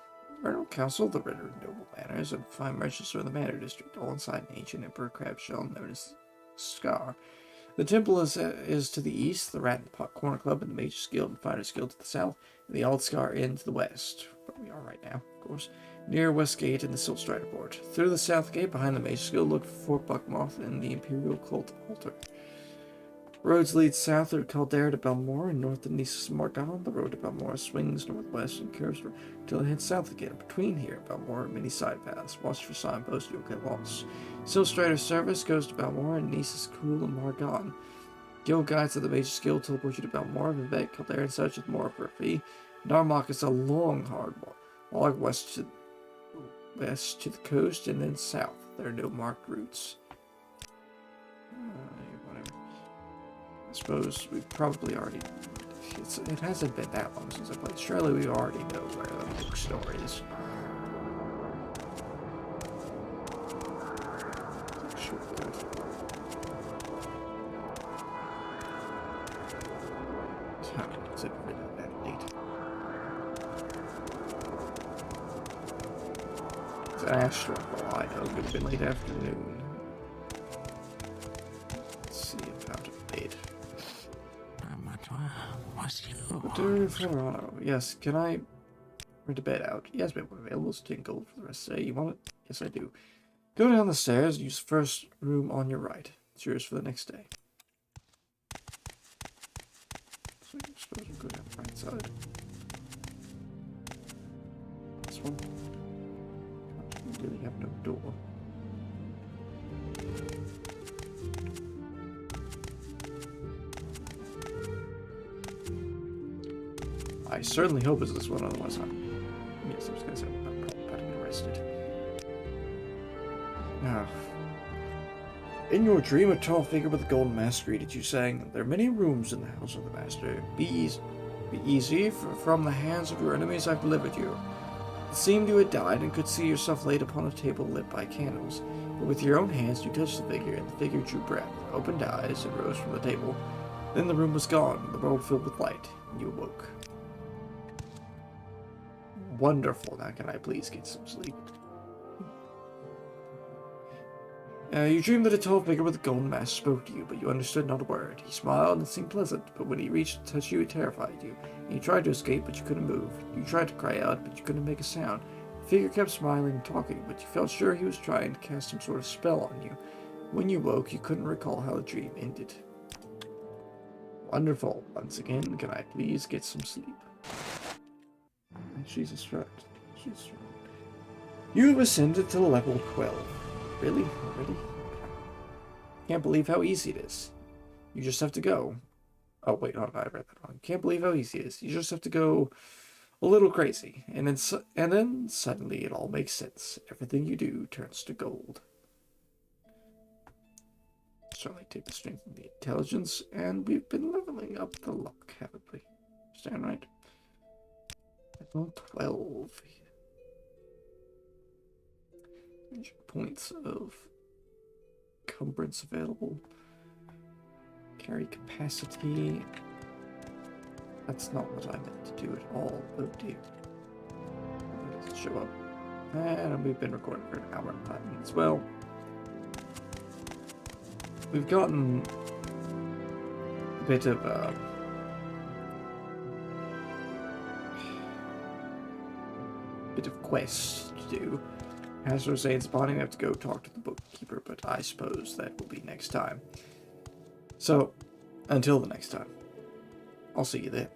Vernal Council, the Ritter of Noble Manners, and fine merchants of the Manor District, all inside an ancient Emperor crab shell known as Scar. The temple is to the east, the Rat and Pot Corner Club and the Mage's Guild and Fighters Guild to the south, and the Old Scar Inn to the west, where we are right now, of course, near Westgate and the Siltstrider Port. Through the south gate, behind the Mage's Guild, look for Fort Buckmoth and the Imperial Cult Altar. Roads lead south through Caldera to Belmore and north to Nisus Morgon. The road to Belmore swings northwest and curves until it heads south again. Between here and Belmore are many side paths. Watch for signposts, you'll get lost. Siltstrider service goes to Belmore and Nisus, Cool, and Morgon. Guild guides of the Mage's Guild teleport you to Belmore, Vivek, Caldera, and such with more for a fee. Narmok is a long, hard walk west to the coast and then south. There are no marked routes. Whatever. I suppose we probably already... It hasn't been that long since I played. Surely we already know where the bookstore is. Shortcut. How is it really that late? It's an Ashlanders. I know it would have been late afternoon. Let's see about it. Yes, can I rent a bed out? Yes, bed available, so take gold for the rest of the day. You want it? Yes, I do. Go down the stairs and use the first room on your right. It's yours for the next day. So I suppose we'll go down the right side. This one. We really have no door. I certainly hope it's this one, otherwise yes, I was gonna say I'm about to get arrested. Now, in your dream, a tall figure with a golden mask greeted you, saying, "There are many rooms in the house of the master. Be easy, for from the hands of your enemies I've delivered you." It seemed you had died and could see yourself laid upon a table lit by candles. But with your own hands you touched the figure, and the figure drew breath, opened eyes, and rose from the table. Then the room was gone, the world filled with light, and you awoke. Wonderful. Now can I please get some sleep? You dreamed that a tall figure with a golden mask spoke to you, but you understood not a word. He smiled and seemed pleasant, but when he reached to touch you, it terrified you. And you tried to escape, but you couldn't move. You tried to cry out, but you couldn't make a sound. The figure kept smiling and talking, but you felt sure he was trying to cast some sort of spell on you. When you woke, you couldn't recall how the dream ended. Wonderful. Once again, can I please get some sleep? Jesus right. Jesus right. You have ascended to level 12. Really? Already? Can't believe how easy it is. You just have to go. Oh, wait, hold on, I read that wrong. Can't believe how easy it is. You just have to go a little crazy. And then suddenly it all makes sense. Everything you do turns to gold. certainly take the strength and the intelligence, and we've been leveling up the luck, haven't we? Stand right. Level 12. Points of encumbrance available. Carry capacity. That's not what I meant to do at all. Oh dear. It doesn't show up. And we've been recording for an hour and 5 minutes. Well, we've gotten a bit of quest to do. As for Zane's body, we have to go talk to the bookkeeper, but I suppose that will be next time. So, until the next time, I'll see you there.